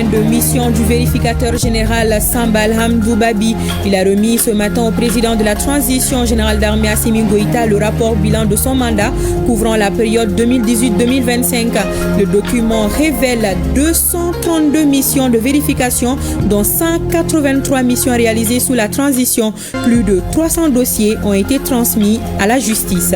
fin de mission du vérificateur général Samba Alhamdou Babi. Il a remis ce matin au président de la transition générale d'armée Assimi Goïta le rapport bilan de son mandat couvrant la période 2018-2025. Le document révèle 232 missions de vérification, dont 183 missions réalisées sous la transition. Plus de 300 dossiers ont été transmis à la justice.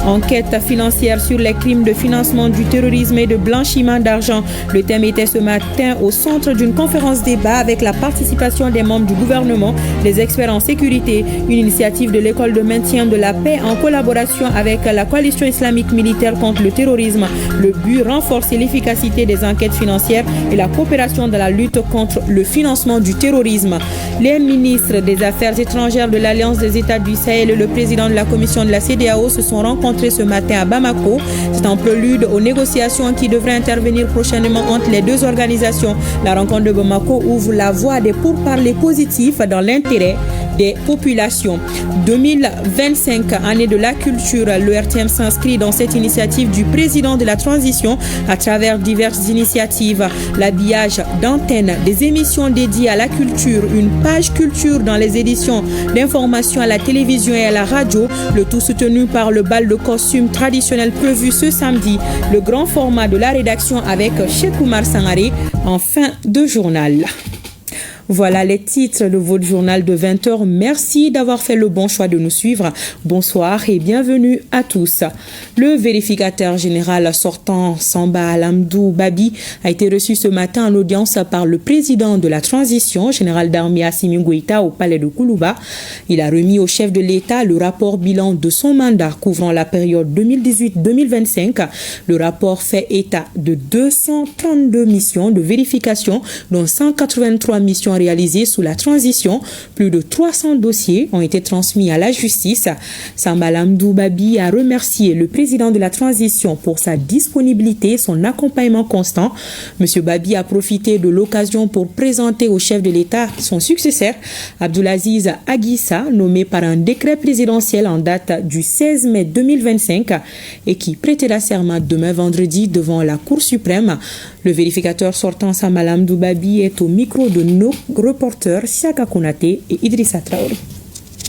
Enquête financière sur les crimes de financement du terrorisme et de blanchiment d'argent. Le thème était ce matin au centre d'une conférence débat avec la participation des membres du gouvernement, des experts en sécurité, une initiative de l'école de maintien de la paix en collaboration avec la coalition islamique militaire contre le terrorisme. Le but, renforcer l'efficacité des enquêtes financières et la coopération dans la lutte contre le financement du terrorisme. Les ministres des Affaires étrangères de l'Alliance des États du Sahel et le président de la commission de la CEDEAO se sont rencontrés ce matin à Bamako. C'est en prélude aux négociations qui devraient intervenir prochainement entre les deux organisations. La rencontre de Bamako ouvre la voie des pourparlers positifs dans l'intérêt des populations. 2025, année de la culture, l'ERTM s'inscrit dans cette initiative du président de la transition à travers diverses initiatives. L'habillage d'antennes, des émissions dédiées à la culture, une page culture dans les éditions d'information à la télévision et à la radio, le tout soutenu par le bal de costumes traditionnel prévu ce samedi. Le grand format de la rédaction avec Cheikh Oumar Sangaré en fin de journal. Voilà les titres de votre journal de 20h. Merci d'avoir fait le bon choix de nous suivre. Bonsoir et bienvenue à tous. Le vérificateur général sortant Samba Alhamdou Babi a été reçu ce matin en audience par le président de la transition, général d'armée Assimi Goïta au palais de Koulouba. Il a remis au chef de l'État le rapport bilan de son mandat couvrant la période 2018-2025. Le rapport fait état de 232 missions de vérification, dont 183 missions réalisées sous la transition. Plus de 300 dossiers ont été transmis à la justice. Samba Alhamdou Babi a remercié le président de la transition pour sa disponibilité et son accompagnement constant. Monsieur Babi a profité de l'occasion pour présenter au chef de l'État son successeur, Abdoulaziz Aguissa, nommé par un décret présidentiel en date du 16 mai 2025 et qui prêtera serment demain vendredi devant la Cour suprême. Le vérificateur sortant Samba Alhamdou Babi est au micro de nos reporters Siaka Konaté et Idrissa Traoré.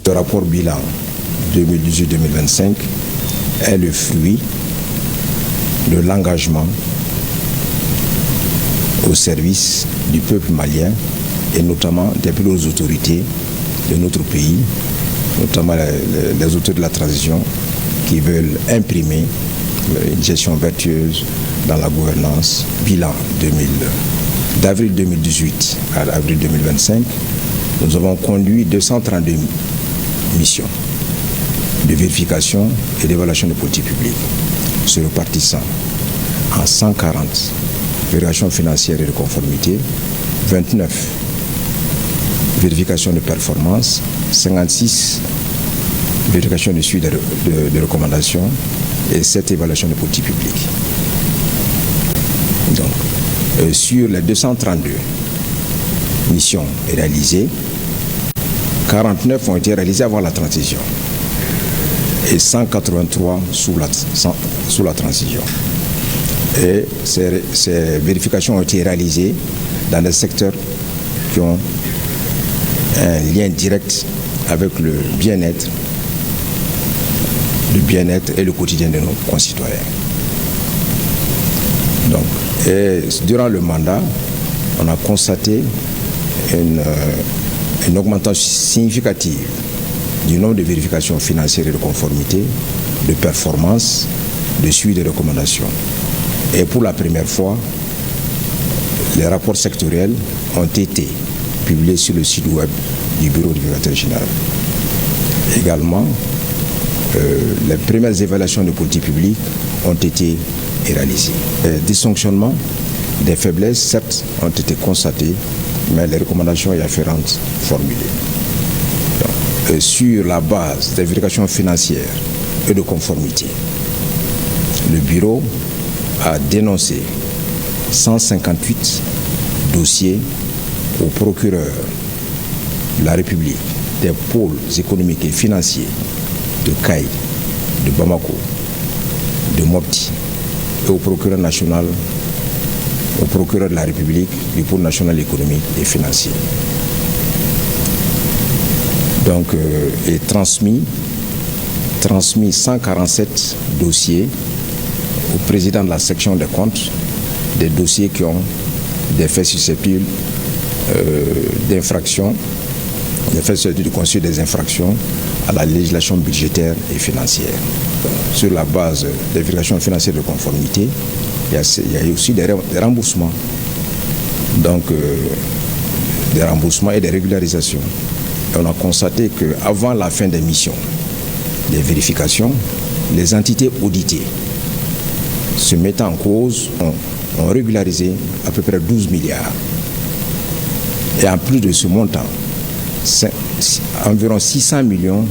Le rapport bilan 2018-2025 est le fruit de l'engagement au service du peuple malien et notamment des plus hautes autorités de notre pays, notamment les autorités de la transition qui veulent imprimer une gestion vertueuse dans la gouvernance. Bilan d'avril 2018 à avril 2025, nous avons conduit 232 missions de vérification et d'évaluation de politique publique, se répartissant en 140 vérifications financières et de conformité, 29 vérifications de performance, 56 vérifications de suivi de recommandations et 7 évaluations de politique publique. Donc, sur les 232 missions réalisées, 49 ont été réalisées avant la transition et 183 sous la transition. Et ces vérifications ont été réalisées dans des secteurs qui ont un lien direct avec le bien-être et le quotidien de nos concitoyens. Donc, durant le mandat, on a constaté une augmentation significative du nombre de vérifications financières et de conformité, de performance, de suivi des recommandations. Et pour la première fois, les rapports sectoriels ont été publiés sur le site web du bureau du vérificateur général. Également, les premières évaluations de politique publique ont été réalisées. Les dysfonctionnements, des faiblesses, certes, ont été constatés, mais les recommandations y afférentes formulées. Donc, sur la base des vérifications financières et de conformité, le bureau a dénoncé 158 dossiers au procureur de la République des pôles économiques et financiers de Caille, de Bamako, de Mopti et au procureur national au procureur de la République du pôle national économique et financier. Donc, est transmis 147 dossiers au président de la section des comptes, des dossiers qui ont des faits susceptibles d'infraction, des faits susceptibles de constituer des infractions à la législation budgétaire et financière. Sur la base des vérifications financières de conformité, il y a aussi des remboursements. Donc, des remboursements et des régularisations. Et on a constaté qu'avant la fin des missions, des vérifications, les entités auditées se mettant en cause ont régularisé à peu près 12 milliards. Et en plus de ce montant, environ 600 millions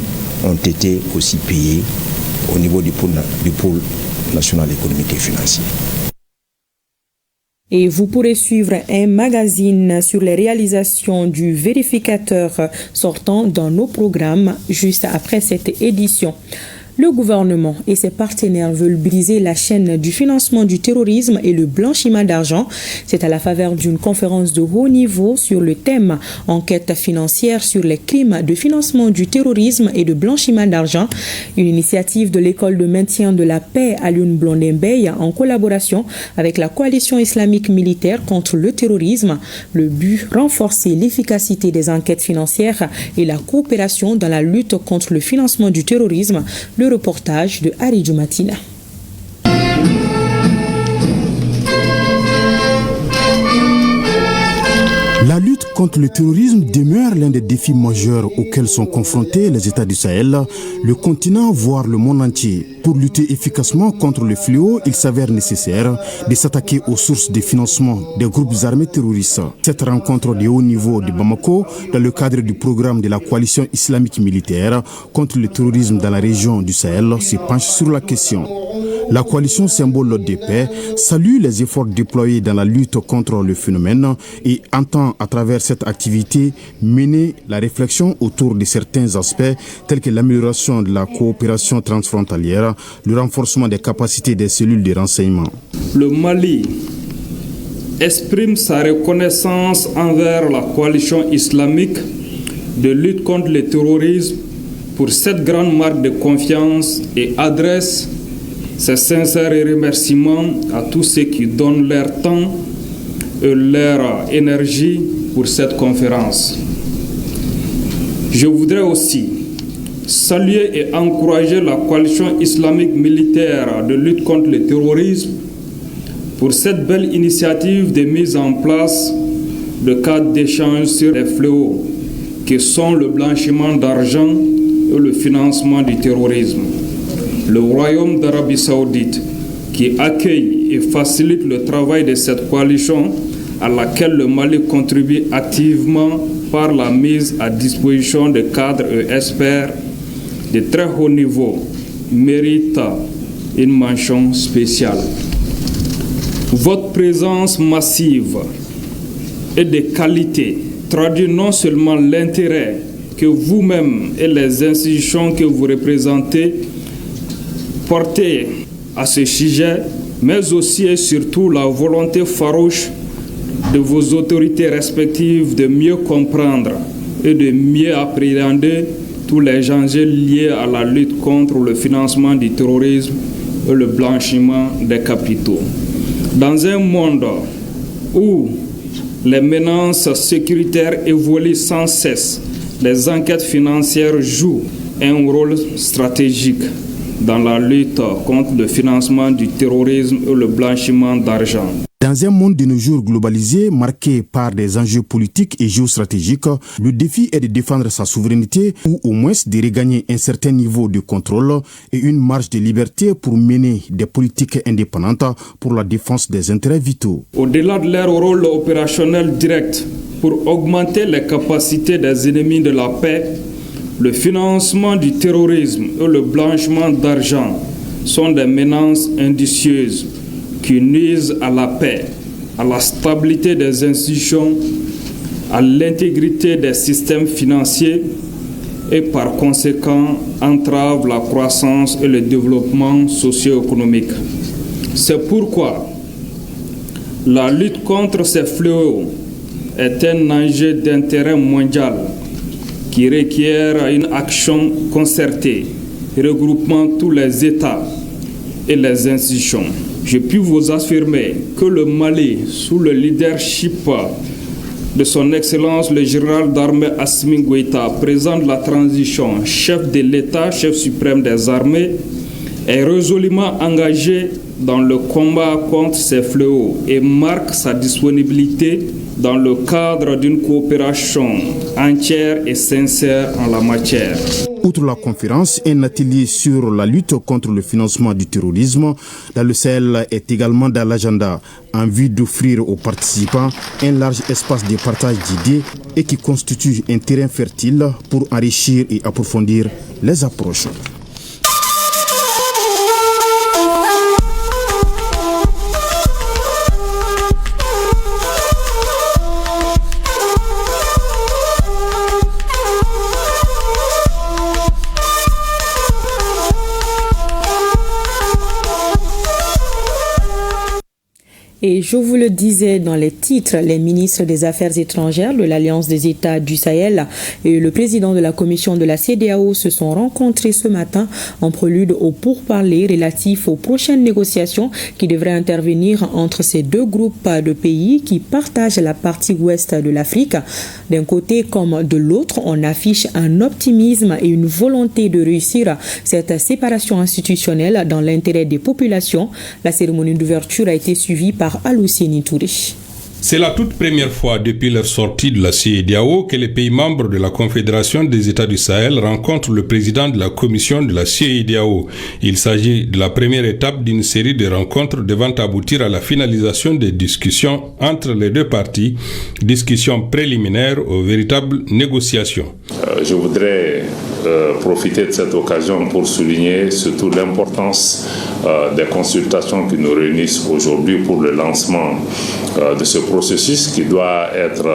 ont été aussi payés au niveau du pôle national économique et financier. Et vous pourrez suivre un magazine sur les réalisations du vérificateur sortant dans nos programmes juste après cette édition. Le gouvernement et ses partenaires veulent briser la chaîne du financement du terrorisme et le blanchiment d'argent. C'est à la faveur d'une conférence de haut niveau sur le thème « Enquête financière sur les crimes de financement du terrorisme et de blanchiment d'argent », une initiative de l'école de maintien de la paix Alioune Blondin Beye en collaboration avec la coalition islamique militaire contre le terrorisme. Le but, renforcer l'efficacité des enquêtes financières et la coopération dans la lutte contre le financement du terrorisme. Le reportage de Harry Djoumatina. La lutte contre le terrorisme demeure l'un des défis majeurs auxquels sont confrontés les États du Sahel, le continent, voire le monde entier. Pour lutter efficacement contre le fléau, il s'avère nécessaire de s'attaquer aux sources de financement des groupes armés terroristes. Cette rencontre de haut niveau de Bamako, dans le cadre du programme de la coalition islamique militaire contre le terrorisme dans la région du Sahel, se penche sur la question. La coalition symbole de paix salue les efforts déployés dans la lutte contre le phénomène et entend à travers cette activité mener la réflexion autour de certains aspects tels que l'amélioration de la coopération transfrontalière, le renforcement des capacités des cellules de renseignement. Le Mali exprime sa reconnaissance envers la coalition islamique de lutte contre le terrorisme pour cette grande marque de confiance et adresse ses sincères remerciements à tous ceux qui donnent leur temps et leur énergie pour cette conférence. Je voudrais aussi saluer et encourager la coalition islamique militaire de lutte contre le terrorisme pour cette belle initiative de mise en place de cadres d'échange sur les fléaux que sont le blanchiment d'argent et le financement du terrorisme. Le Royaume d'Arabie Saoudite, qui accueille et facilite le travail de cette coalition à laquelle le Mali contribue activement par la mise à disposition de cadres et experts de très haut niveau, mérite une mention spéciale. Votre présence massive et de qualité traduit non seulement l'intérêt que vous-même et les institutions que vous représentez portez à ce sujet, mais aussi et surtout la volonté farouche de vos autorités respectives de mieux comprendre et de mieux appréhender tous les enjeux liés à la lutte contre le financement du terrorisme et le blanchiment des capitaux. Dans un monde où les menaces sécuritaires évoluent sans cesse, les enquêtes financières jouent un rôle stratégique dans la lutte contre le financement du terrorisme et le blanchiment d'argent. Dans un monde de nos jours globalisé, marqué par des enjeux politiques et géostratégiques, le défi est de défendre sa souveraineté ou au moins de regagner un certain niveau de contrôle et une marge de liberté pour mener des politiques indépendantes pour la défense des intérêts vitaux. Au-delà de leur rôle opérationnel direct pour augmenter les capacités des ennemis de la paix, le financement du terrorisme et le blanchiment d'argent sont des menaces indicieuses qui nuisent à la paix, à la stabilité des institutions, à l'intégrité des systèmes financiers et par conséquent entravent la croissance et le développement socio-économique. C'est pourquoi La lutte contre ces fléaux est un enjeu d'intérêt mondial qui requiert une action concertée, regroupant tous les États et les institutions. Je puis vous affirmer que le Mali, sous le leadership de son Excellence le général d'armée Assimi Goïta, président de la transition, chef de l'État, chef suprême des armées, est résolument engagé dans le combat contre ces fléaux et marque sa disponibilité dans le cadre d'une coopération entière et sincère en la matière. Outre la conférence, un atelier sur la lutte contre le financement du terrorisme dans le Sahel est également dans l'agenda, en vue d'offrir aux participants un large espace de partage d'idées et qui constitue un terrain fertile pour enrichir et approfondir les approches. Et je vous le disais dans les titres, les ministres des Affaires étrangères de l'Alliance des États du Sahel et le président de la commission de la CEDEAO se sont rencontrés ce matin en prélude aux pourparlers relatifs aux prochaines négociations qui devraient intervenir entre ces deux groupes de pays qui partagent la partie ouest de l'Afrique. D'un côté comme de l'autre, on affiche un optimisme et une volonté de réussir cette séparation institutionnelle dans l'intérêt des populations. La cérémonie d'ouverture a été suivie par Alousseni Touré. C'est la toute première fois depuis leur sortie de la CEDEAO que les pays membres de la Confédération des États du Sahel rencontrent le président de la commission de la CEDEAO. Il s'agit de la première étape d'une série de rencontres devant aboutir à la finalisation des discussions entre les deux parties, discussions préliminaires aux véritables négociations. Je voudrais profiter de cette occasion pour souligner surtout l'importance des consultations qui nous réunissent aujourd'hui pour le lancement de ce processus qui doit être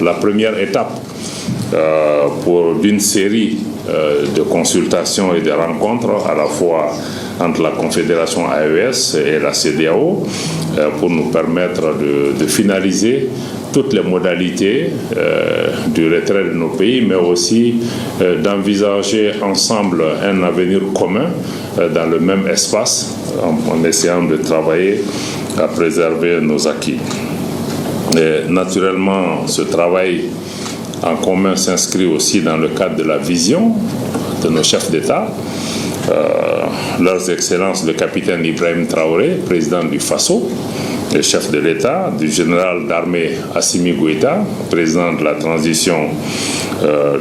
la première étape d'une série de consultations et de rencontres à la fois entre la Confédération AES et la CEDEAO pour nous permettre de finaliser toutes les modalités du retrait de nos pays, mais aussi d'envisager ensemble un avenir commun dans le même espace en essayant de travailler à préserver nos acquis. Et naturellement, ce travail en commun s'inscrit aussi dans le cadre de la vision de nos chefs d'État, leurs excellences le capitaine Ibrahim Traoré, président du FASO, le chef de l'État, du général d'armée Assimi Goïta, président de la transition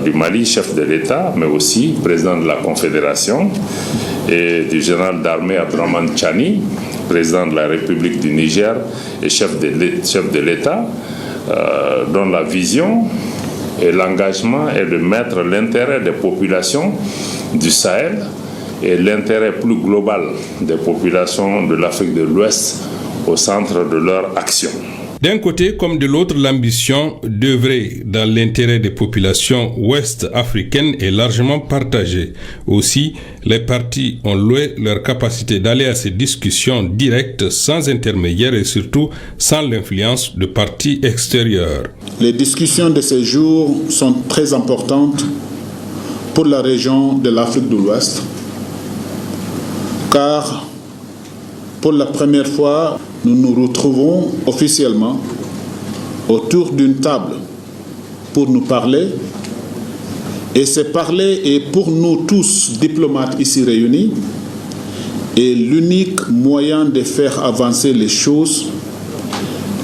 du Mali, chef de l'État, mais aussi président de la Confédération, et du général d'armée Abdraman Chani, président de la République du Niger et chef de l'État, dont la vision et l'engagement est de mettre l'intérêt des populations du Sahel et l'intérêt plus global des populations de l'Afrique de l'Ouest au centre de leur action. D'un côté comme de l'autre, l'ambition d'œuvrer dans l'intérêt des populations ouest-africaines est largement partagée. Aussi, les partis ont loué leur capacité d'aller à ces discussions directes sans intermédiaire et surtout sans l'influence de partis extérieurs. Les discussions de ces jours sont très importantes pour la région de l'Afrique de l'Ouest, car pour la première fois, nous nous retrouvons officiellement autour d'une table pour nous parler. Et ce parler est pour nous tous, diplomates ici réunis, est l'unique moyen de faire avancer les choses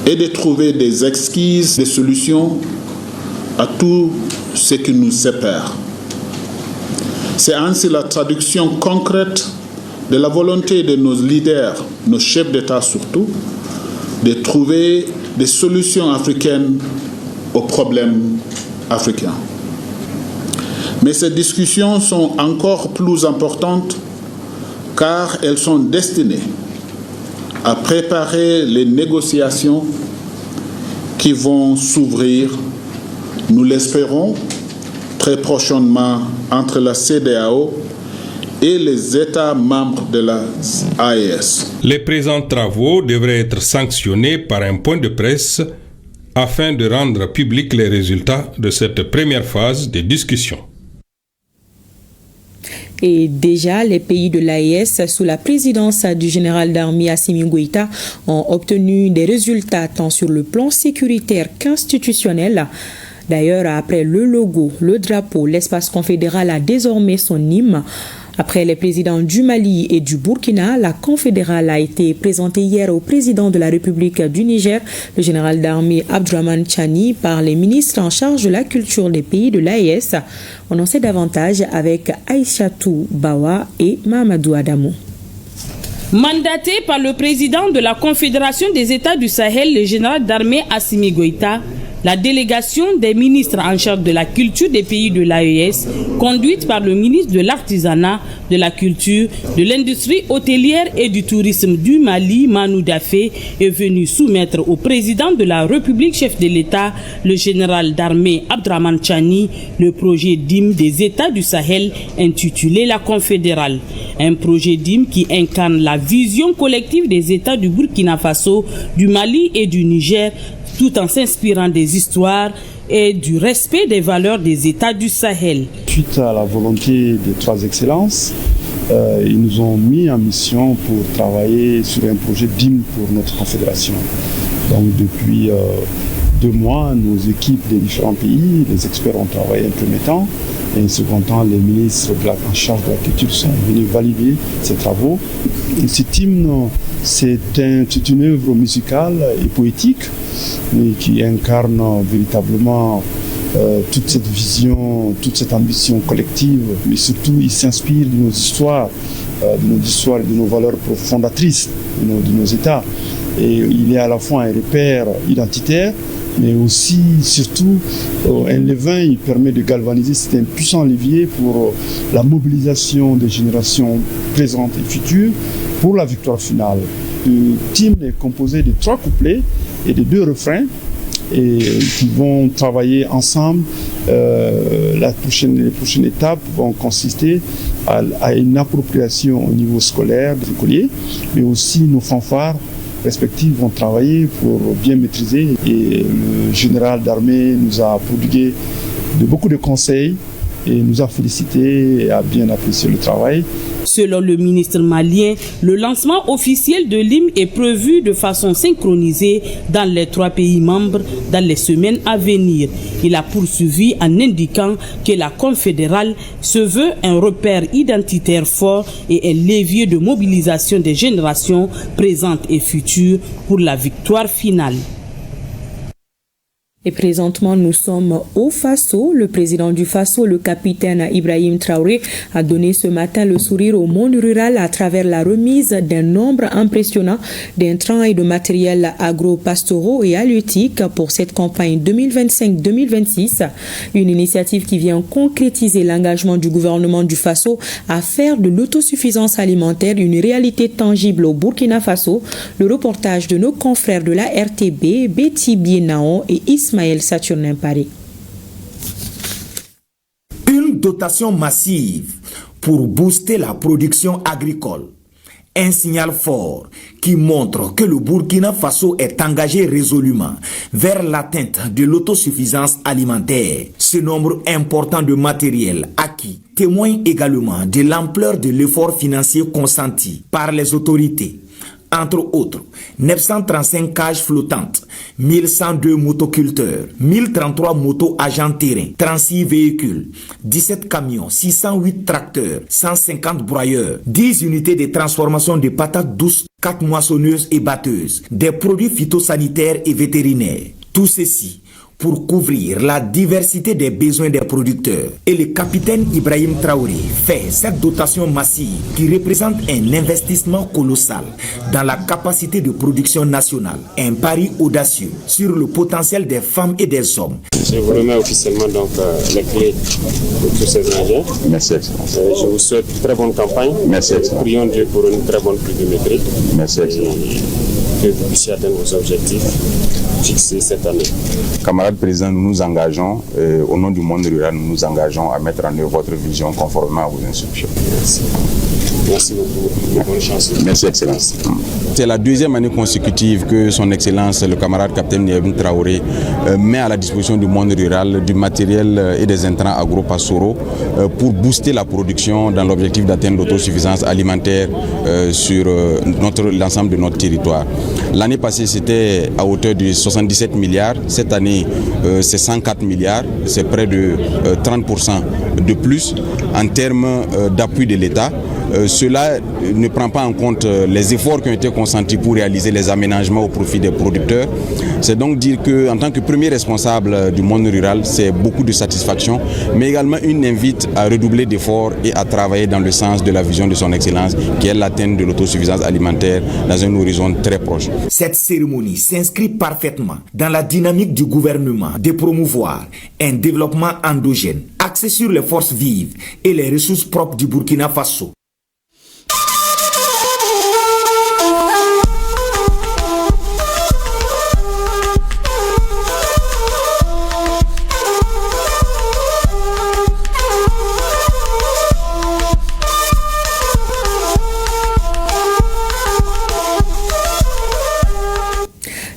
et de trouver des exquises, des solutions à tout ce qui nous sépare. C'est ainsi la traduction concrète de la volonté de nos leaders, nos chefs d'État surtout, de trouver des solutions africaines aux problèmes africains. Mais ces discussions sont encore plus importantes car elles sont destinées à préparer les négociations qui vont s'ouvrir, nous l'espérons, très prochainement entre la CEDEAO et les États membres de la AES. Les présents travaux devraient être sanctionnés par un point de presse afin de rendre publics les résultats de cette première phase de discussion. Et déjà, les pays de l'AES, sous la présidence du général d'armée Assimi Goïta, ont obtenu des résultats tant sur le plan sécuritaire qu'institutionnel. D'ailleurs, après le logo, le drapeau, l'espace confédéral a désormais son hymne. Après les présidents du Mali et du Burkina, la confédérale a été présentée hier au président de la République du Niger, le général d'armée Abdourahmane Tchani, par les ministres en charge de la culture des pays de l'AES. On en sait davantage avec Aïchatou Bawa et Mahamadou Adamou. Mandaté par le président de la Confédération des États du Sahel, le général d'armée Assimi Goïta, la délégation des ministres en charge de la culture des pays de l'AES, conduite par le ministre de l'Artisanat, de la Culture, de l'Industrie hôtelière et du Tourisme du Mali, Manou Dafé, est venue soumettre au président de la République, chef de l'État, le général d'armée Abdourahmane Tchani, le projet d'hymne des États du Sahel intitulé La Confédérale. Un projet d'hymne qui incarne la vision collective des États du Burkina Faso, du Mali et du Niger, tout en s'inspirant des histoires et du respect des valeurs des États du Sahel. Suite à la volonté des trois excellences, ils nous ont mis en mission pour travailler sur un projet d'hymne pour notre confédération. Donc depuis 2 mois, nos équipes des différents pays, les experts ont travaillé un premier temps. Et en second temps, les ministres en charge de la culture sont venus valider ces travaux. Et cet hymne, c'est une œuvre musicale et poétique qui incarne véritablement toute cette vision, toute cette ambition collective. Mais surtout, il s'inspire de nos histoires et de nos valeurs fondatrices de nos États. Et il est à la fois un repère identitaire, mais aussi, surtout, un levain, il permet de galvaniser, c'est un puissant levier pour la mobilisation des générations présentes et futures pour la victoire finale. Le team est composé de 3 couplets et de 2 refrains et qui vont travailler ensemble. Les prochaines étapes vont consister à une appropriation au niveau scolaire des écoliers, mais aussi nos fanfares respectives vont travailler pour bien maîtriser. Et le général d'armée nous a prodigué beaucoup de conseils et nous a félicité et a bien apprécié le travail. Selon le ministre malien, le lancement officiel de l'hymne est prévu de façon synchronisée dans les 3 pays membres dans les semaines à venir. Il a poursuivi en indiquant que la confédérale se veut un repère identitaire fort et un levier de mobilisation des générations présentes et futures pour la victoire finale. Et présentement, nous sommes au Faso. Le président du Faso, le capitaine Ibrahim Traoré, a donné ce matin le sourire au monde rural à travers la remise d'un nombre impressionnant d'intrants et de matériel agro-pastoraux et halieutiques pour cette campagne 2025-2026. Une initiative qui vient concrétiser l'engagement du gouvernement du Faso à faire de l'autosuffisance alimentaire une réalité tangible au Burkina Faso. Le reportage de nos confrères de la RTB, Betty Bienaon et Ismaël Saturnin Paris. Une dotation massive pour booster la production agricole. Un signal fort qui montre que le Burkina Faso est engagé résolument vers l'atteinte de l'autosuffisance alimentaire. Ce nombre important de matériel acquis témoigne également de l'ampleur de l'effort financier consenti par les autorités. Entre autres, 935 cages flottantes, 1102 motoculteurs, 1033 motos agents terrain, 36 véhicules, 17 camions, 608 tracteurs, 150 broyeurs, 10 unités de transformation de patates douces, 4 moissonneuses et batteuses, des produits phytosanitaires et vétérinaires. Tout ceci pour couvrir la diversité des besoins des producteurs. Et le capitaine Ibrahim Traoré fait cette dotation massive qui représente un investissement colossal dans la capacité de production nationale. Un pari audacieux sur le potentiel des femmes et des hommes. Je vous remets officiellement donc les clés de tous ces engins. Merci, Excellence. Je vous souhaite une très bonne campagne. Merci, Excellence. Prions Dieu pour une très bonne pluviométrie. Merci, Excellence. Que vous puissiez atteindre vos objectifs. fixé cette année. Camarade président, nous nous engageons, au nom du monde rural, nous nous engageons à mettre en œuvre votre vision conformément à vos instructions. Merci. Merci beaucoup. Bonne chance. Merci, Excellence. C'est la deuxième année consécutive que son Excellence, le camarade capitaine Niébin Traoré, met à la disposition du monde rural du matériel et des intrants agro-pastoraux pour booster la production dans l'objectif d'atteindre l'autosuffisance alimentaire sur l'ensemble de notre territoire. L'année passée, c'était à hauteur de 77 milliards. Cette année, c'est 104 milliards. C'est près de 30% de plus en termes d'appui de l'État. Cela ne prend pas en compte les efforts qui ont été consentis pour réaliser les aménagements au profit des producteurs. C'est donc dire qu'en tant que premier responsable du monde rural, c'est beaucoup de satisfaction, mais également une invite à redoubler d'efforts et à travailler dans le sens de la vision de son Excellence, qui est l'atteinte de l'autosuffisance alimentaire dans un horizon très proche. Cette cérémonie s'inscrit parfaitement dans la dynamique du gouvernement de promouvoir un développement endogène axé sur les forces vives et les ressources propres du Burkina Faso.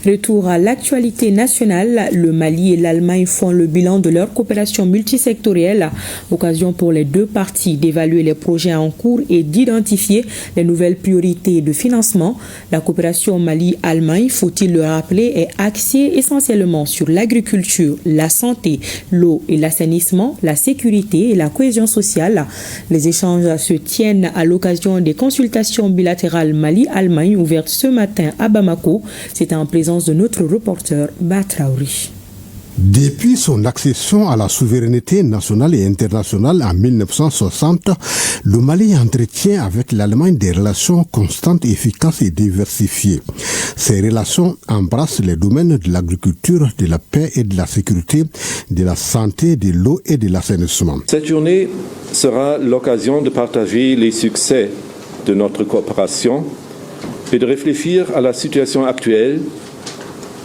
Retour à l'actualité nationale, le Mali et l'Allemagne font le bilan de leur coopération multisectorielle, occasion pour les deux parties d'évaluer les projets en cours et d'identifier les nouvelles priorités de financement. La coopération Mali-Allemagne, faut-il le rappeler, est axée essentiellement sur l'agriculture, la santé, l'eau et l'assainissement, la sécurité et la cohésion sociale. Les échanges se tiennent à l'occasion des consultations bilatérales Mali-Allemagne ouvertes ce matin à Bamako. C'était en présence de notre reporter Batraouri. Depuis son accession à la souveraineté nationale et internationale en 1960, le Mali entretient avec l'Allemagne des relations constantes, efficaces et diversifiées. Ces relations embrassent les domaines de l'agriculture, de la paix et de la sécurité, de la santé, de l'eau et de l'assainissement. Cette journée sera l'occasion de partager les succès de notre coopération et de réfléchir à la situation actuelle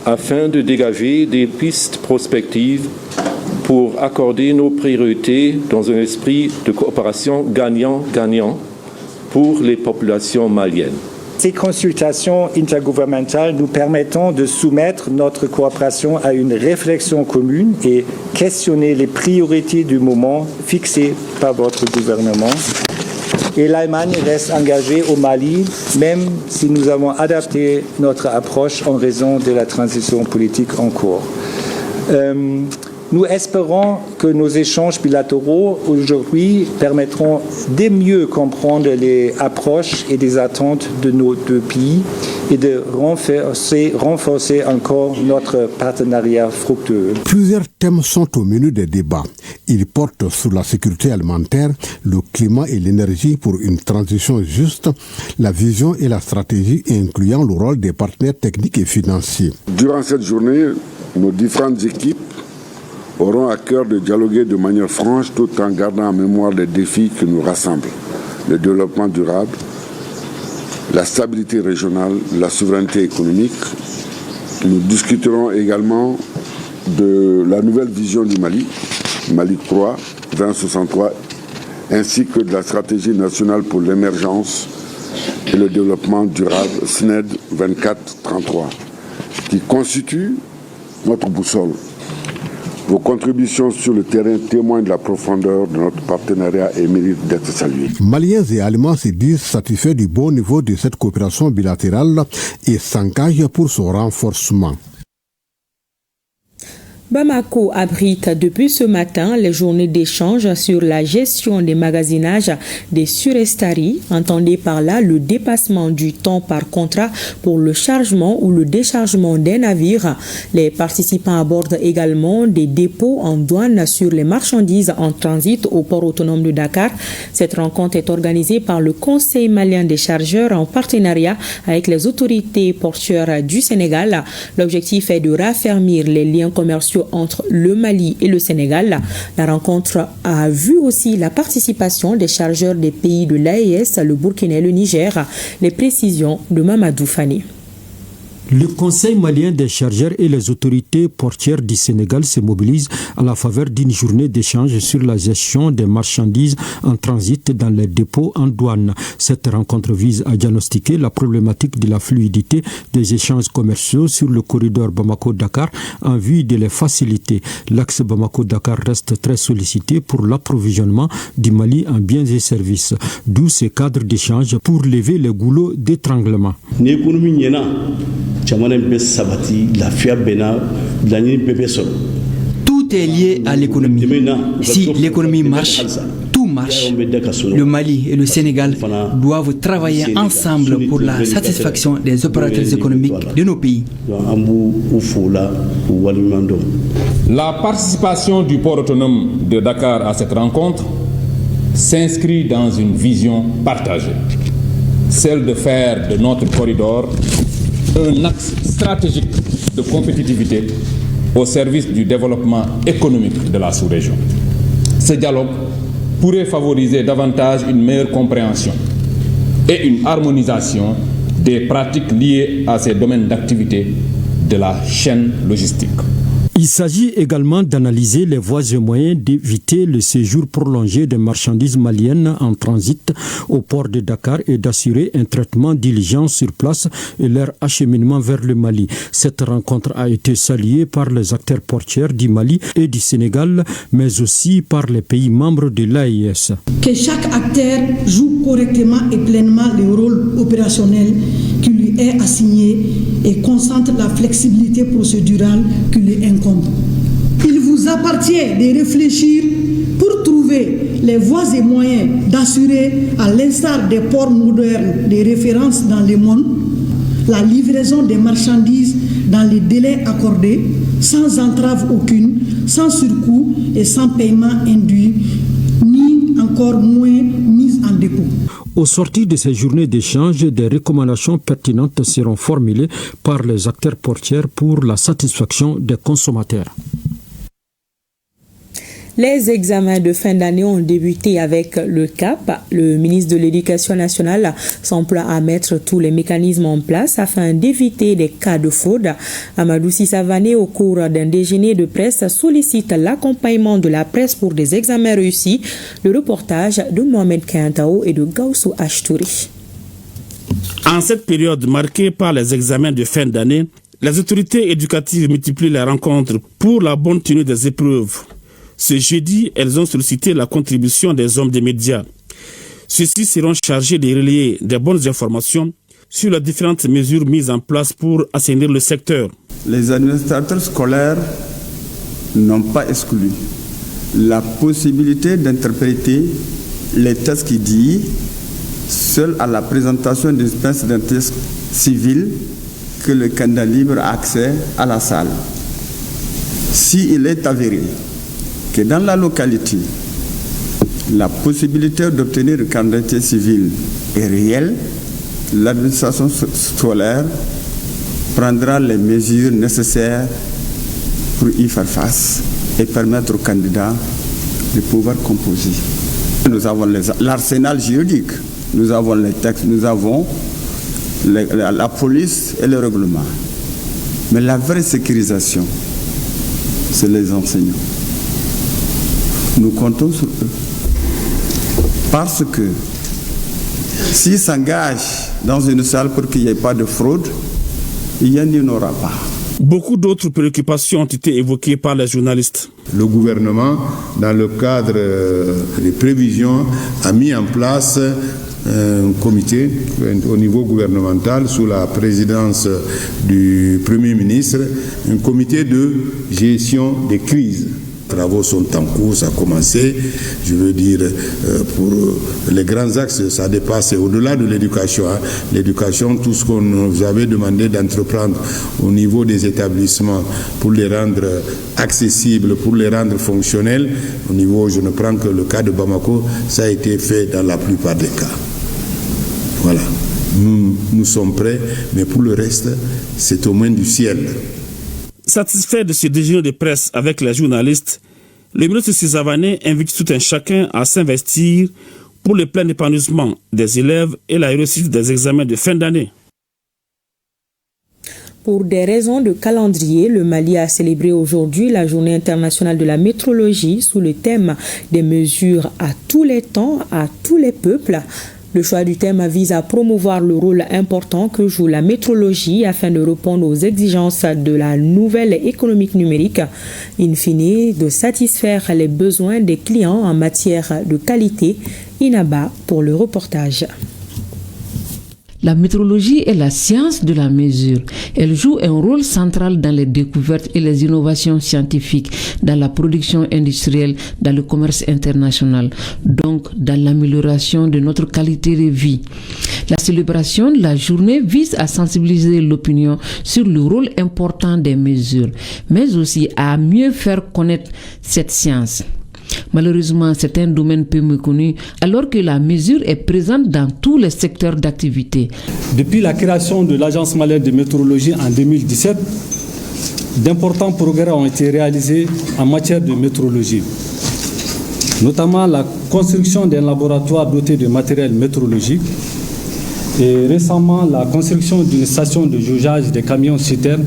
afin de dégager des pistes prospectives pour accorder nos priorités dans un esprit de coopération gagnant-gagnant pour les populations maliennes. Ces consultations intergouvernementales nous permettent de soumettre notre coopération à une réflexion commune et questionner les priorités du moment fixées par votre gouvernement. Et l'Allemagne reste engagée au Mali, même si nous avons adapté notre approche en raison de la transition politique en cours. Nous espérons que nos échanges bilatéraux aujourd'hui permettront de mieux comprendre les approches et les attentes de nos deux pays et de renforcer encore notre partenariat fructueux. Plusieurs thèmes sont au menu des débats. Ils portent sur la sécurité alimentaire, le climat et l'énergie pour une transition juste, la vision et la stratégie incluant le rôle des partenaires techniques et financiers. Durant cette journée, nos différentes équipes auront à cœur de dialoguer de manière franche tout en gardant en mémoire les défis qui nous rassemblent. Le développement durable, la stabilité régionale, la souveraineté économique. Nous discuterons également de la nouvelle vision du Mali, Mali 3, 2063, ainsi que de la stratégie nationale pour l'émergence et le développement durable, SNED 2433, qui constitue notre boussole. Vos contributions sur le terrain témoignent de la profondeur de notre partenariat et méritent d'être saluées. Maliens et Allemands se disent satisfaits du bon niveau de cette coopération bilatérale et s'engagent pour son renforcement. Bamako abrite depuis ce matin les journées d'échange sur la gestion des magasinages des surestaries. Entendez par là le dépassement du temps par contrat pour le chargement ou le déchargement des navires. Les participants abordent également des dépôts en douane sur les marchandises en transit au port autonome de Dakar. Cette rencontre est organisée par le Conseil malien des chargeurs en partenariat avec les autorités portuaires du Sénégal. L'objectif est de raffermir les liens commerciaux entre le Mali et le Sénégal. La rencontre a vu aussi la participation des chargeurs des pays de l'AES, le Burkina et le Niger. Les précisions de Mamadou Fani. Le Conseil malien des chargeurs et les autorités portières du Sénégal se mobilisent à la faveur d'une journée d'échange sur la gestion des marchandises en transit dans les dépôts en douane. Cette rencontre vise à diagnostiquer la problématique de la fluidité des échanges commerciaux sur le corridor Bamako-Dakar en vue de les faciliter. L'axe Bamako-Dakar reste très sollicité pour l'approvisionnement du Mali en biens et services, d'où ces cadres d'échange pour lever les goulots d'étranglement. Tout est lié à l'économie. Si l'économie marche, tout marche. Le Mali et le Sénégal doivent travailler ensemble pour la satisfaction des opérateurs économiques de nos pays. La participation du port autonome de Dakar à cette rencontre s'inscrit dans une vision partagée, celle de faire de notre corridor un axe stratégique de compétitivité au service du développement économique de la sous-région. Ce dialogue pourrait favoriser davantage une meilleure compréhension et une harmonisation des pratiques liées à ces domaines d'activité de la chaîne logistique. Il s'agit également d'analyser les voies et moyens d'éviter le séjour prolongé des marchandises maliennes en transit au port de Dakar et d'assurer un traitement diligent sur place et leur acheminement vers le Mali. Cette rencontre a été saluée par les acteurs portiers du Mali et du Sénégal, mais aussi par les pays membres de l'AES. Que chaque acteur joue correctement et pleinement le rôle opérationnel qui lui est assigné et concentre la flexibilité procédurale qui lui incombe. Il vous appartient de réfléchir pour trouver les voies et moyens d'assurer, à l'instar des ports modernes de référence dans le monde, la livraison des marchandises dans les délais accordés, sans entrave aucune, sans surcoût et sans paiement induit, ni encore moins mise en dépôt. Au sortir de ces journées d'échange, des recommandations pertinentes seront formulées par les acteurs portiers pour la satisfaction des consommateurs. Les examens de fin d'année ont débuté avec le CAP. Le ministre de l'Éducation nationale s'emploie à mettre tous les mécanismes en place afin d'éviter les cas de fraude. Amadou Sissavané, au cours d'un déjeuner de presse, sollicite l'accompagnement de la presse pour des examens réussis. Le reportage de Mohamed Kantao et de Gaussou Ashtouri. En cette période marquée par les examens de fin d'année, les autorités éducatives multiplient les rencontres pour la bonne tenue des épreuves. Ce jeudi, elles ont sollicité la contribution des hommes des médias. Ceux-ci seront chargés de relayer des bonnes informations sur les différentes mesures mises en place pour assainir le secteur. Les administrateurs scolaires n'ont pas exclu la possibilité d'interpréter les textes qui disent seul à la présentation d'une pièce d'un texte civil que le candidat libre a accès à la salle. S'il est avéré que dans la localité, la possibilité d'obtenir une candidature civile est réelle, l'administration scolaire prendra les mesures nécessaires pour y faire face et permettre aux candidats de pouvoir composer. Nous avons l'arsenal juridique, nous avons les textes, nous avons la police et le règlement. Mais la vraie sécurisation, c'est les enseignants. Nous comptons sur eux. Parce que s'ils s'engagent dans une salle pour qu'il n'y ait pas de fraude, il n'y en aura pas. Beaucoup d'autres préoccupations ont été évoquées par les journalistes. Le gouvernement, dans le cadre des prévisions, a mis en place un comité au niveau gouvernemental sous la présidence du Premier ministre, un comité de gestion des crises. Les travaux sont en cours, ça a commencé. Je veux dire, pour les grands axes, ça dépasse au-delà de l'éducation. L'éducation, tout ce qu'on nous avait demandé d'entreprendre au niveau des établissements pour les rendre accessibles, pour les rendre fonctionnels. Au niveau, je ne prends que le cas de Bamako, ça a été fait dans la plupart des cas. Voilà. Nous sommes prêts, mais pour le reste, c'est au moins du ciel. Satisfait de ce déjeuner de presse avec les journalistes, le ministre Sissavané invite tout un chacun à s'investir pour le plein épanouissement des élèves et la réussite des examens de fin d'année. Pour des raisons de calendrier, le Mali a célébré aujourd'hui la journée internationale de la météorologie sous le thème des mesures à tous les temps, à tous les peuples. Le choix du thème vise à promouvoir le rôle important que joue la métrologie afin de répondre aux exigences de la nouvelle économie numérique, in fine de satisfaire les besoins des clients en matière de qualité. Inaba pour le reportage. La métrologie est la science de la mesure. Elle joue un rôle central dans les découvertes et les innovations scientifiques, dans la production industrielle, dans le commerce international, donc dans l'amélioration de notre qualité de vie. La célébration de la journée vise à sensibiliser l'opinion sur le rôle important des mesures, mais aussi à mieux faire connaître cette science. Malheureusement, c'est un domaine peu méconnu, alors que la mesure est présente dans tous les secteurs d'activité. Depuis la création de l'Agence malienne de météorologie en 2017, d'importants progrès ont été réalisés en matière de météorologie, notamment la construction d'un laboratoire doté de matériel météorologique et récemment la construction d'une station de jaugeage des camions-citernes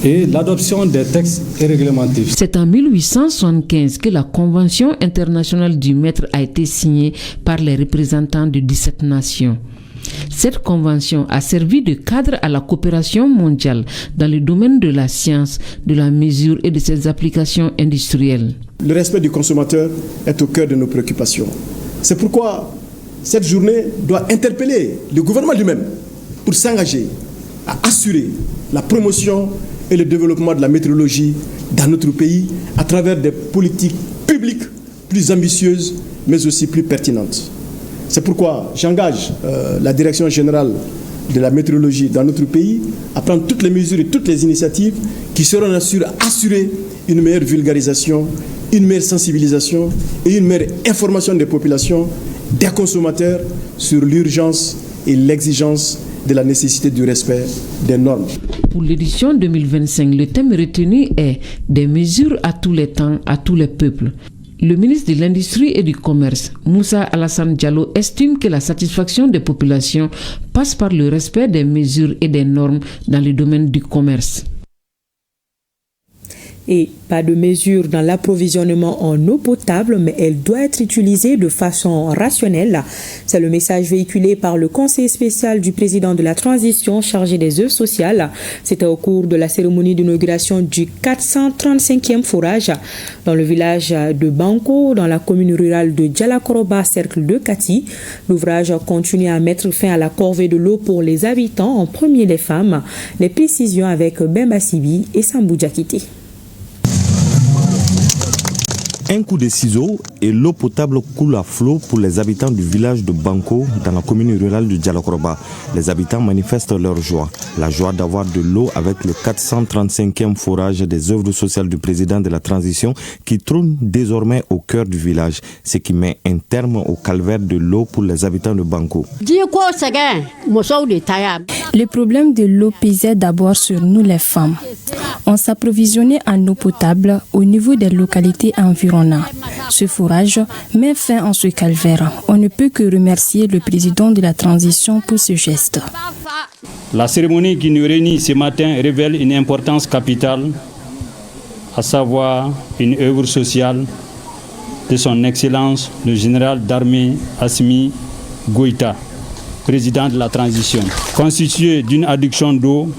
et l'adoption des textes et réglementatifs. C'est en 1875 que la Convention internationale du mètre a été signée par les représentants de 17 nations. Cette convention a servi de cadre à la coopération mondiale dans le domaine de la science, de la mesure et de ses applications industrielles. Le respect du consommateur est au cœur de nos préoccupations. C'est pourquoi cette journée doit interpeller le gouvernement lui-même pour s'engager à assurer la promotion et le développement de la météorologie dans notre pays à travers des politiques publiques plus ambitieuses mais aussi plus pertinentes. C'est pourquoi j'engage la Direction générale de la météorologie dans notre pays à prendre toutes les mesures et toutes les initiatives qui seront assurer une meilleure vulgarisation, une meilleure sensibilisation et une meilleure information des populations, des consommateurs sur l'urgence et l'exigence de la nécessité du respect des normes. Pour l'édition 2025, le thème retenu est « Des mesures à tous les temps, à tous les peuples ». Le ministre de l'Industrie et du Commerce, Moussa Alassane Diallo, estime que la satisfaction des populations passe par le respect des mesures et des normes dans le domaine du commerce. Et pas de mesure dans l'approvisionnement en eau potable, mais elle doit être utilisée de façon rationnelle. C'est le message véhiculé par le conseiller spécial du président de la transition chargé des œuvres sociales. C'était au cours de la cérémonie d'inauguration du 435e forage dans le village de Banko, dans la commune rurale de Djalakoroba, cercle de Kati. L'ouvrage continue à mettre fin à la corvée de l'eau pour les habitants, en premier les femmes. Les précisions avec Bemba Sibi et Sambou Diakité. Un coup de ciseau et l'eau potable coule à flot pour les habitants du village de Banko dans la commune rurale de Djalakoroba. Les habitants manifestent leur joie. La joie d'avoir de l'eau avec le 435e forage des œuvres sociales du président de la transition qui trône désormais au cœur du village, ce qui met un terme au calvaire de l'eau pour les habitants de Banko. Le problème de l'eau pesait d'abord sur nous les femmes. On s'approvisionnait en eau potable au niveau des localités environnantes. Ce forage met fin à ce calvaire. On ne peut que remercier le président de la transition pour ce geste. La cérémonie qui nous réunit ce matin révèle une importance capitale, à savoir une œuvre sociale de son Excellence le général d'armée Assimi Goïta, président de la transition, constituée d'une adduction d'eau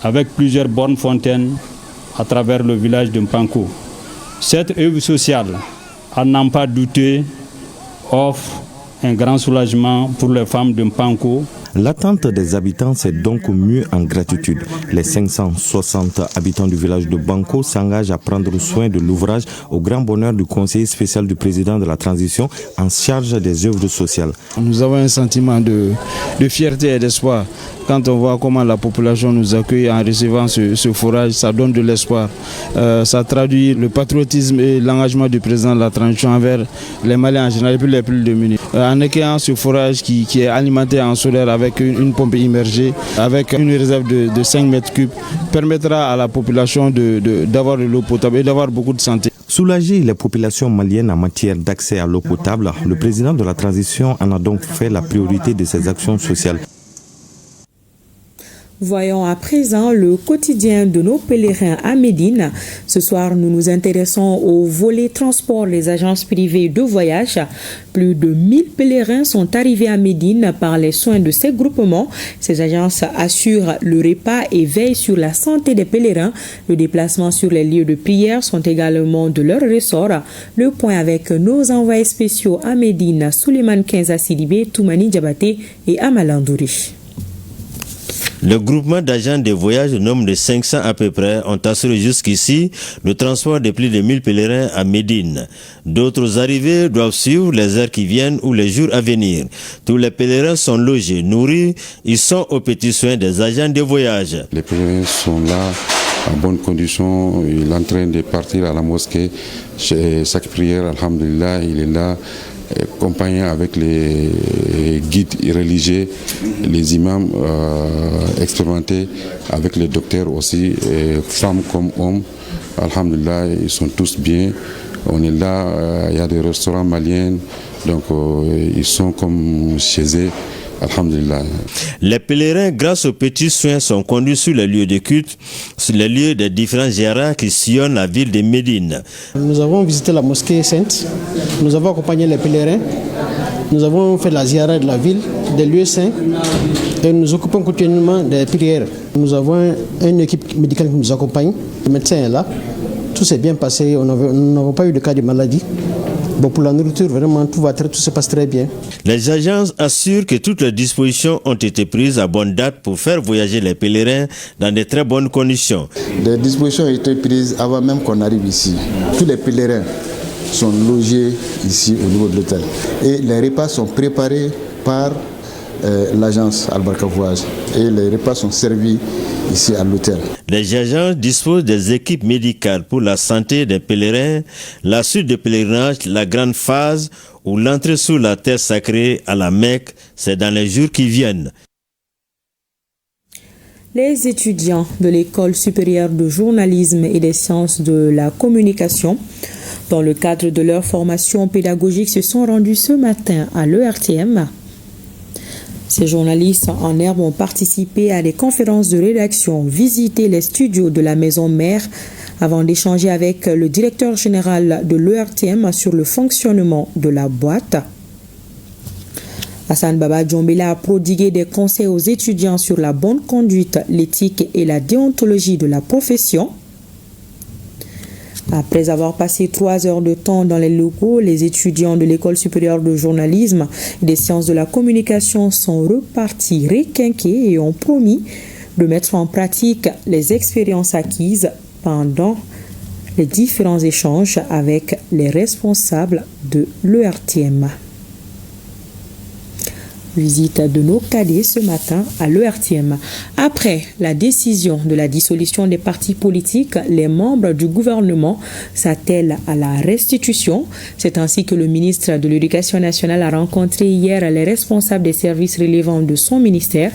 avec plusieurs bornes fontaines à travers le village de Mpanko. Cette œuvre sociale, à n'en pas douter, offre un grand soulagement pour les femmes de Mpanko. L'attente des habitants s'est donc mue en gratitude. Les 560 habitants du village de Banko s'engagent à prendre soin de l'ouvrage au grand bonheur du conseiller spécial du président de la transition en charge des œuvres sociales. Nous avons un sentiment de fierté et d'espoir. Quand on voit comment la population nous accueille en recevant ce forage, ça donne de l'espoir. Ça traduit le patriotisme et l'engagement du président de la transition envers les Maliens en général et les plus démunis. En accueillant ce forage qui est alimenté en solaire avec une pompe immergée, avec une réserve de 5 mètres cubes, permettra à la population d'avoir de l'eau potable et d'avoir beaucoup de santé. Soulager les populations maliennes en matière d'accès à l'eau potable, le président de la transition en a donc fait la priorité de ses actions sociales. Voyons à présent le quotidien de nos pèlerins à Médine. Ce soir, nous nous intéressons au volet transport des agences privées de voyage. Plus de 1000 pèlerins sont arrivés à Médine par les soins de ces groupements. Ces agences assurent le repas et veillent sur la santé des pèlerins. Le déplacement sur les lieux de prière sont également de leur ressort. Le point avec nos envoyés spéciaux à Médine, Souleymane Kenza Sidibé, Toumani Diabaté et Amalandouri. Le groupement d'agents de voyage, nombre de 500 à peu près, ont assuré jusqu'ici le transport de plus de 1000 pèlerins à Médine. D'autres arrivées doivent suivre les heures qui viennent ou les jours à venir. Tous les pèlerins sont logés, nourris, ils sont aux petits soins des agents de voyage. Les pèlerins sont là en bonne condition, il est en train de partir à la mosquée. Chaque prière, alhamdulillah, il est là, accompagné avec les guides religieux, les imams expérimentés, avec les docteurs aussi, femmes comme hommes. Alhamdulillah, ils sont tous bien. On est là, il y a des restaurants maliens, donc ils sont comme chez eux. Alhamdulillah. Les pèlerins, grâce aux petits soins, sont conduits sur les lieux de culte, sur les lieux des différents ziyaras qui sillonnent la ville de Médine. Nous avons visité la mosquée sainte, nous avons accompagné les pèlerins, nous avons fait la ziyara de la ville, des lieux saints, et nous occupons continuellement des prières. Nous avons une équipe médicale qui nous accompagne, le médecin est là, tout s'est bien passé, nous n'avons pas eu de cas de maladie. Bon, pour la nourriture, vraiment, tout se passe très bien. Les agences assurent que toutes les dispositions ont été prises à bonne date pour faire voyager les pèlerins dans de très bonnes conditions. Les dispositions ont été prises avant même qu'on arrive ici. Tous les pèlerins sont logés ici au niveau de l'hôtel. Et les repas sont préparés par l'agence Al-Barka Voyage. Et les repas sont servis ici à l'hôtel. Les agences disposent des équipes médicales pour la santé des pèlerins, la suite de pèlerinage, la grande phase ou l'entrée sous la terre sacrée à la Mecque, c'est dans les jours qui viennent. Les étudiants de l'École supérieure de journalisme et des sciences de la communication, dans le cadre de leur formation pédagogique, se sont rendus ce matin à l'ERTM. Ces journalistes en herbe ont participé à des conférences de rédaction, visité les studios de la maison mère avant d'échanger avec le directeur général de l'ERTM sur le fonctionnement de la boîte. Hassan Baba Djombela a prodigué des conseils aux étudiants sur la bonne conduite, l'éthique et la déontologie de la profession. Après avoir passé 3 heures de temps dans les locaux, les étudiants de l'École supérieure de journalisme et des sciences de la communication sont repartis requinqués et ont promis de mettre en pratique les expériences acquises pendant les différents échanges avec les responsables de l'ERTM. Visite de nos cadets ce matin à l'ERTM. Après la décision de la dissolution des partis politiques, les membres du gouvernement s'attellent à la restitution. C'est ainsi que le ministre de l'Éducation nationale a rencontré hier les responsables des services relevant de son ministère.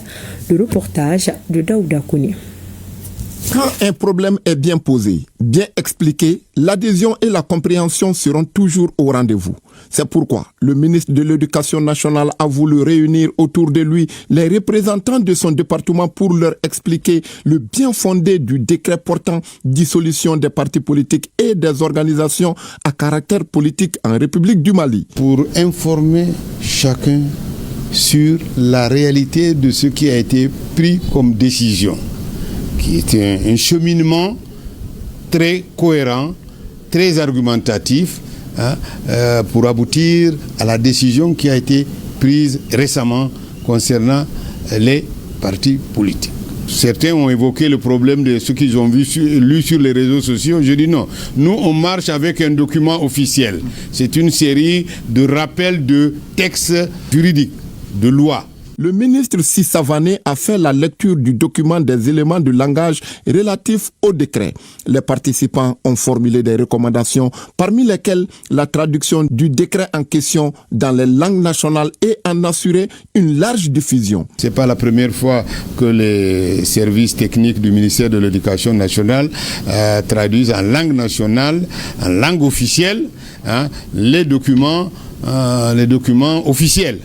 Le reportage de Daouda Kouni. Quand un problème est bien posé, bien expliqué, l'adhésion et la compréhension seront toujours au rendez-vous. C'est pourquoi le ministre de l'Éducation nationale a voulu réunir autour de lui les représentants de son département pour leur expliquer le bien fondé du décret portant dissolution des partis politiques et des organisations à caractère politique en République du Mali. Pour informer chacun sur la réalité de ce qui a été pris comme décision, qui était un cheminement très cohérent, très argumentatif, pour aboutir à la décision qui a été prise récemment concernant les partis politiques. Certains ont évoqué le problème de ce qu'ils ont lu sur les réseaux sociaux. Je dis non. Nous, on marche avec un document officiel. C'est une série de rappels de textes juridiques, de lois. Le ministre Sissavané a fait la lecture du document des éléments de langage relatifs au décret. Les participants ont formulé des recommandations, parmi lesquelles la traduction du décret en question dans les langues nationales et en assurer une large diffusion. Ce n'est pas la première fois que les services techniques du ministère de l'Éducation nationale traduisent en langue nationale, en langue officielle, les documents officiels.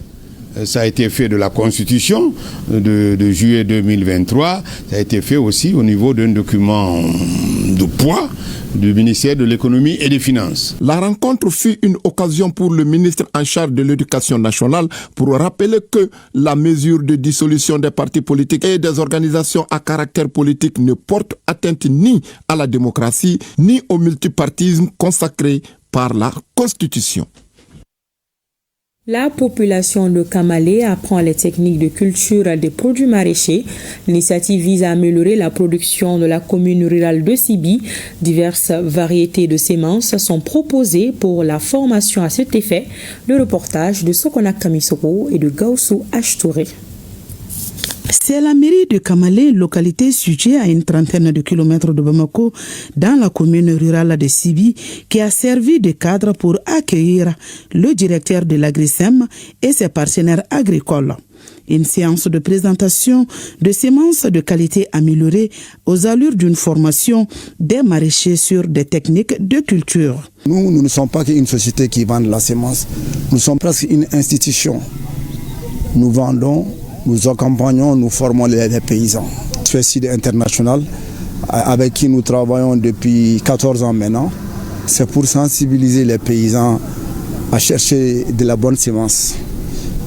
Ça a été fait de la Constitution de juillet 2023. Ça a été fait aussi au niveau d'un document de poids du ministère de l'économie et des finances. La rencontre fut une occasion pour le ministre en charge de l'éducation nationale pour rappeler que la mesure de dissolution des partis politiques et des organisations à caractère politique ne porte atteinte ni à la démocratie ni au multipartisme consacré par la Constitution. La population de Kamalé apprend les techniques de culture des produits maraîchers. L'initiative vise à améliorer la production de la commune rurale de Sibi. Diverses variétés de semences sont proposées pour la formation à cet effet. Le reportage de Sokona Kamisoko et de Gaussou Ashtouré. C'est la mairie de Kamalé, localité située à une trentaine de kilomètres de Bamako, dans la commune rurale de Sibi, qui a servi de cadre pour accueillir le directeur de l'Agrisem et ses partenaires agricoles. Une séance de présentation de semences de qualité améliorée aux allures d'une formation des maraîchers sur des techniques de culture. Nous ne sommes pas qu'une société qui vend la semence, nous sommes presque une institution. Nous vendons, nous accompagnons, nous formons les paysans. FECID International, avec qui nous travaillons depuis 14 ans maintenant, c'est pour sensibiliser les paysans à chercher de la bonne semence,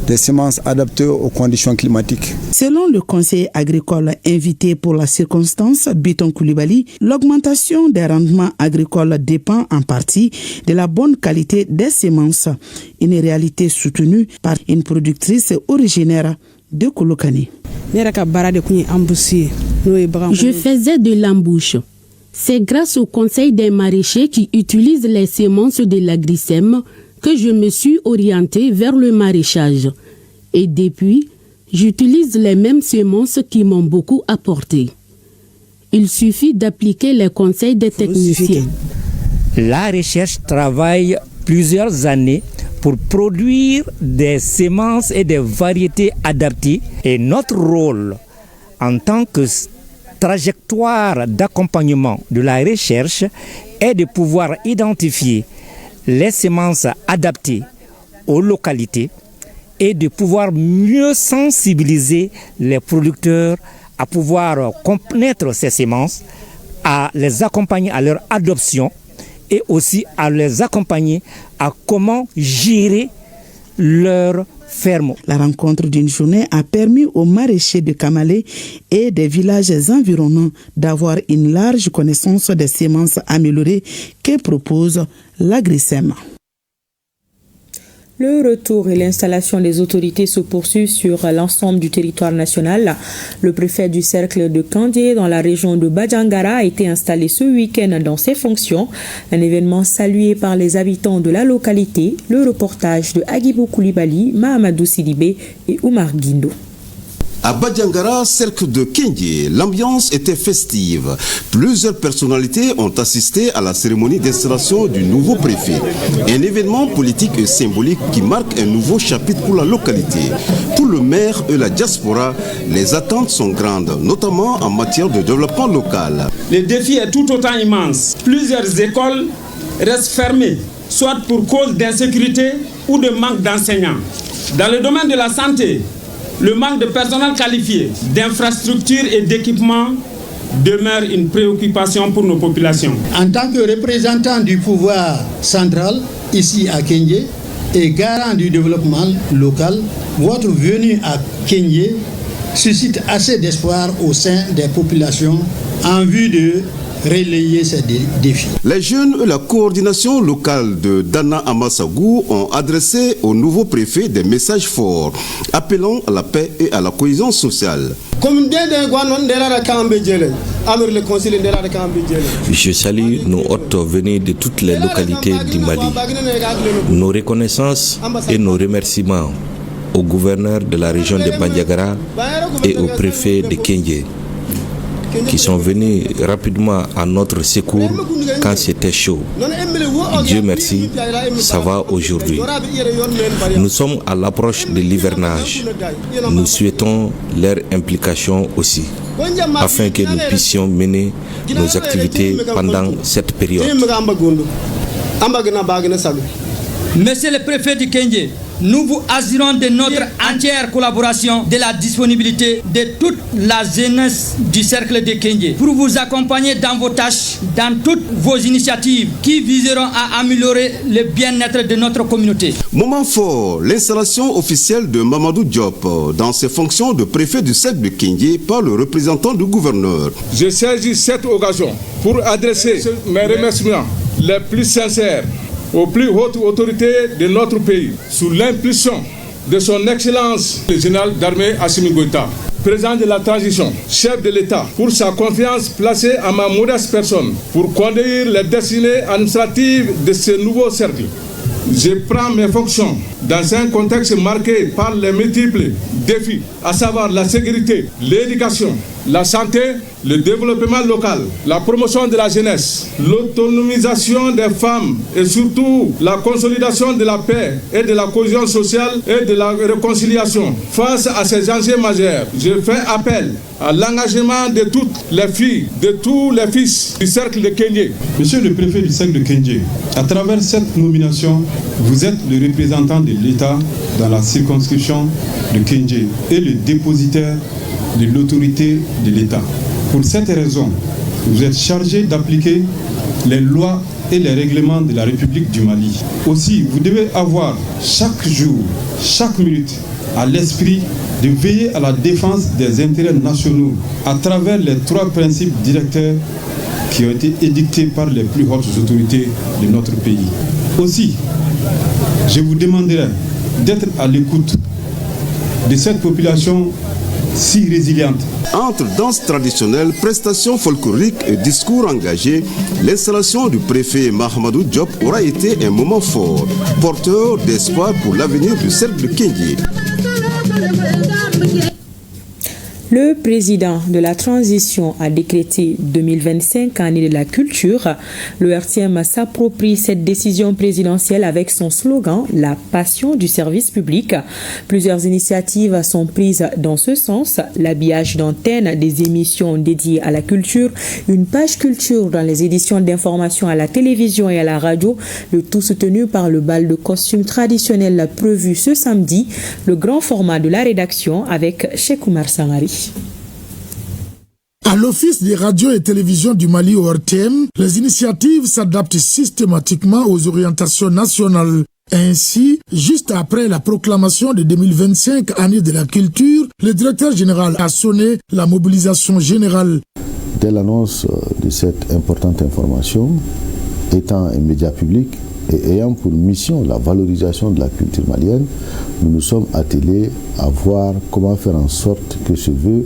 des semences adaptées aux conditions climatiques. Selon le conseiller agricole invité pour la circonstance, Biton Koulibaly, l'augmentation des rendements agricoles dépend en partie de la bonne qualité des semences, une réalité soutenue par une productrice originaire de Kolokani. Je faisais de l'embouche. C'est grâce au conseil des maraîchers qui utilisent les semences de l'Agrisem que je me suis orientée vers le maraîchage. Et depuis, j'utilise les mêmes semences qui m'ont beaucoup apporté. Il suffit d'appliquer les conseils des techniciens. La recherche travaille plusieurs années pour produire des semences et des variétés adaptées. Et notre rôle en tant que trajectoire d'accompagnement de la recherche est de pouvoir identifier les semences adaptées aux localités et de pouvoir mieux sensibiliser les producteurs à pouvoir connaître ces semences, à les accompagner à leur adoption et aussi à les accompagner à comment gérer leur ferme. La rencontre d'une journée a permis aux maraîchers de Kamalé et des villages environnants d'avoir une large connaissance des semences améliorées que propose l'Agrisem. Le retour et l'installation des autorités se poursuivent sur l'ensemble du territoire national. Le préfet du cercle de Kandé dans la région de Badjangara a été installé ce week-end dans ses fonctions. Un événement salué par les habitants de la localité. Le reportage de Agibou Koulibaly, Mahamadou Sidibé et Oumar Guindo. À Badjangara, cercle de Kenge, l'ambiance était festive. Plusieurs personnalités ont assisté à la cérémonie d'installation du nouveau préfet. Un événement politique et symbolique qui marque un nouveau chapitre pour la localité. Pour le maire et la diaspora, les attentes sont grandes, notamment en matière de développement local. Le défi est tout autant immense. Plusieurs écoles restent fermées, soit pour cause d'insécurité ou de manque d'enseignants. Dans le domaine de la santé, le manque de personnel qualifié, d'infrastructures et d'équipements demeure une préoccupation pour nos populations. En tant que représentant du pouvoir central, ici à Kenge, et garant du développement local, votre venue à Kenge suscite assez d'espoir au sein des populations en vue de relayer ces défis. Les jeunes et la coordination locale de Dana Amassagou ont adressé au nouveau préfet des messages forts, appelant à la paix et à la cohésion sociale. Je salue nos hôtes venus de toutes les localités du Mali. Nos reconnaissances et nos remerciements au gouverneur de la région de Badjangara et au préfet de Kenge, qui sont venus rapidement à notre secours quand c'était chaud. Dieu merci, ça va aujourd'hui. Nous sommes à l'approche de l'hivernage. Nous souhaitons leur implication aussi, afin que nous puissions mener nos activités pendant cette période. Monsieur le préfet du Kenge, nous vous assurons de notre entière collaboration, de la disponibilité de toute la jeunesse du cercle de Kenje pour vous accompagner dans vos tâches, dans toutes vos initiatives qui viseront à améliorer le bien-être de notre communauté. Moment fort, l'installation officielle de Mamadou Diop dans ses fonctions de préfet du cercle de Kenje par le représentant du gouverneur. Je saisis cette occasion pour adresser mes remerciements les plus sincères aux plus hautes autorités de notre pays, sous l'impulsion de son Excellence le général d'armée Assimi Goïta, président de la transition, chef de l'État, pour sa confiance placée à ma modeste personne pour conduire les destinées administratives de ce nouveau cercle. Je prends mes fonctions dans un contexte marqué par les multiples défis, à savoir la sécurité, l'éducation, la santé, le développement local, la promotion de la jeunesse, l'autonomisation des femmes et surtout la consolidation de la paix et de la cohésion sociale et de la réconciliation. Face à ces enjeux majeurs, je fais appel à l'engagement de toutes les filles, de tous les fils du cercle de Kenje. Monsieur le préfet du cercle de Kenje, à travers cette nomination, vous êtes le représentant de l'État dans la circonscription de Kenje et le dépositaire de l'autorité de l'État. Pour cette raison, vous êtes chargé d'appliquer les lois et les règlements de la République du Mali. Aussi, vous devez avoir chaque jour, chaque minute, à l'esprit de veiller à la défense des intérêts nationaux à travers les 3 principes directeurs qui ont été édictés par les plus hautes autorités de notre pays. Aussi, je vous demanderai d'être à l'écoute de cette population si résiliente. Entre danse traditionnelle, prestations folkloriques et discours engagés, l'installation du préfet Mahamadou Diop aura été un moment fort, porteur d'espoir pour l'avenir du cercle de Kenje. Le président de la transition a décrété 2025 année de la culture. Le RTM s'approprie cette décision présidentielle avec son slogan « La passion du service public ». Plusieurs initiatives sont prises dans ce sens. L'habillage d'antennes des émissions dédiées à la culture, une page culture dans les éditions d'information à la télévision et à la radio, le tout soutenu par le bal de costumes traditionnel prévu ce samedi, le grand format de la rédaction avec Cheikh Oumar Sangari. À l'Office des radios et télévisions du Mali au RTM, les initiatives s'adaptent systématiquement aux orientations nationales. Ainsi, juste après la proclamation de 2025 année de la culture, le directeur général a sonné la mobilisation générale. Dès l'annonce de cette importante information, étant un média public et ayant pour mission la valorisation de la culture malienne, nous nous sommes attelés à voir comment faire en sorte que ce vœu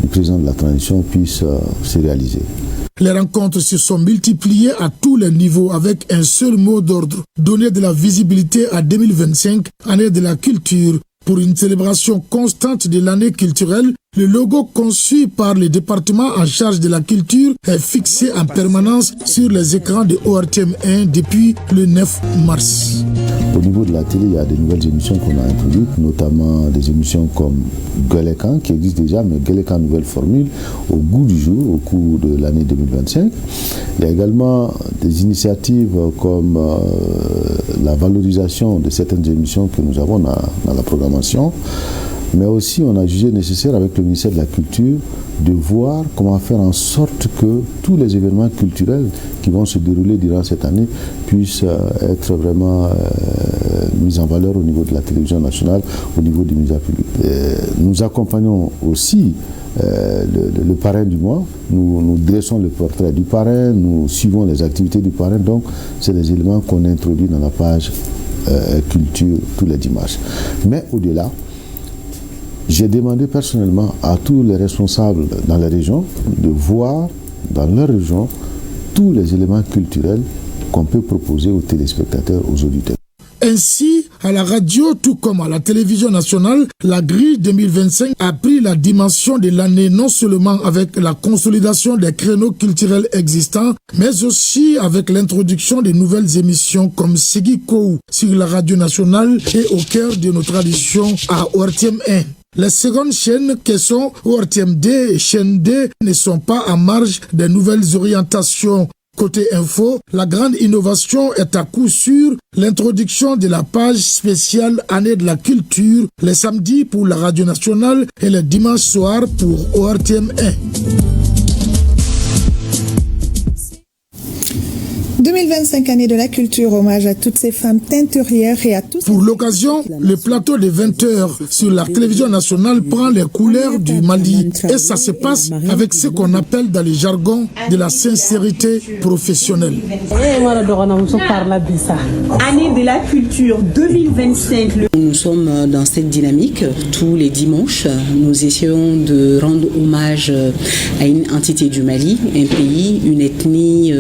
du président de la transition puisse se réaliser. Les rencontres se sont multipliées à tous les niveaux avec un seul mot d'ordre, donner de la visibilité à 2025, année de la culture. Pour une célébration constante de l'année culturelle, le logo conçu par le département en charge de la culture est fixé en permanence sur les écrans de ORTM1 depuis le 9 mars. Au niveau de la télé, il y a des nouvelles émissions qu'on a introduites, notamment des émissions comme Guelekan, qui existe déjà, mais Guelekan nouvelle formule, au goût du jour, au cours de l'année 2025. Il y a également des initiatives comme la valorisation de certaines émissions que nous avons dans la programmation. Mais aussi, on a jugé nécessaire avec le ministère de la Culture de voir comment faire en sorte que tous les événements culturels qui vont se dérouler durant cette année puissent être vraiment mis en valeur au niveau de la télévision nationale, au niveau des médias publics. Nous accompagnons aussi le parrain du mois, nous dressons le portrait du parrain, nous suivons les activités du parrain, donc c'est des éléments qu'on introduit dans la page culture tous les dimanches. Mais au-delà, j'ai demandé personnellement à tous les responsables dans les régions de voir dans leur région tous les éléments culturels qu'on peut proposer aux téléspectateurs, aux auditeurs. Ainsi, à la radio, tout comme à la télévision nationale, la grille 2025 a pris la dimension de l'année non seulement avec la consolidation des créneaux culturels existants, mais aussi avec l'introduction de nouvelles émissions comme Segiko sur la radio nationale et au cœur de nos traditions à ORTM 1. Les secondes chaînes qui sont ORTM D et chaîne D ne sont pas en marge des nouvelles orientations. Côté info, la grande innovation est à coup sûr l'introduction de la page spéciale Année de la culture les samedis pour la radio nationale et les dimanches soirs pour ORTM 1. 2025 années de la culture, hommage à toutes ces femmes teinturières et à tous. Pour l'occasion, le plateau de 20h sur la télévision nationale prend les couleurs du Mali et ça se passe avec ce qu'on appelle dans le jargon de la sincérité professionnelle. Année de la culture 2025. Nous sommes dans cette dynamique tous les dimanches. Nous essayons de rendre hommage à une entité du Mali, un pays, une ethnie,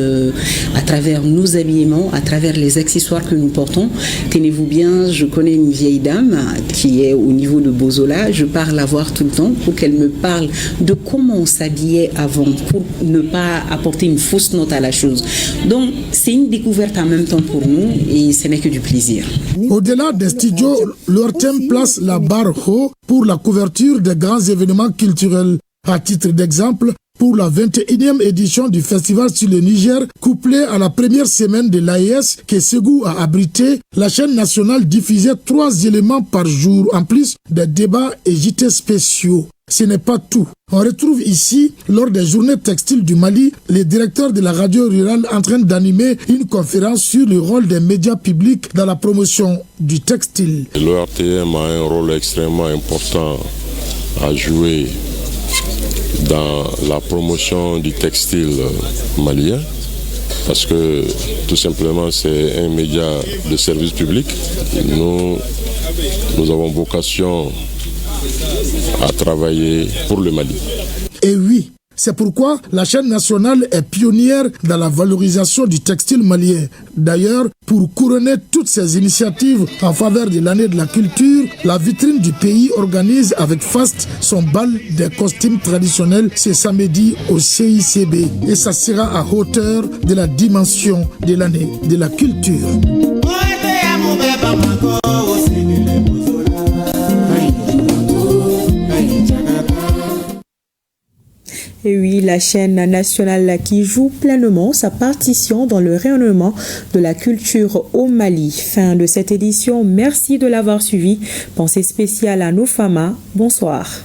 à travers nos habillements, à travers les accessoires que nous portons. Tenez-vous bien, je connais une vieille dame qui est au niveau de Bozola. Je pars la voir tout le temps pour qu'elle me parle de comment on s'habillait avant, pour ne pas apporter une fausse note à la chose. Donc, c'est une découverte en même temps pour nous et ce n'est que du plaisir. Au-delà des studios, l'ORTM place la barre haut pour la couverture des grands événements culturels. À titre d'exemple, pour la 21e édition du festival sur le Niger, couplée à la première semaine de l'AES que Ségou a abrité, la chaîne nationale diffusait 3 éléments par jour, en plus des débats et JT spéciaux. Ce n'est pas tout. On retrouve ici, lors des journées textiles du Mali, les directeurs de la radio rurale en train d'animer une conférence sur le rôle des médias publics dans la promotion du textile. L'ORTM a un rôle extrêmement important à jouer dans la promotion du textile malien, parce que tout simplement c'est un média de service public. Nous avons vocation à travailler pour le Mali. Et oui, c'est pourquoi la chaîne nationale est pionnière dans la valorisation du textile malien. D'ailleurs, pour couronner toutes ces initiatives en faveur de l'année de la culture, la vitrine du pays organise avec faste son bal des costumes traditionnels ce samedi au CICB. Et ça sera à hauteur de la dimension de l'année de la culture. Et oui, la chaîne nationale qui joue pleinement sa partition dans le rayonnement de la culture au Mali. Fin de cette édition. Merci de l'avoir suivi. Pensée spéciale à nos femmes. Bonsoir.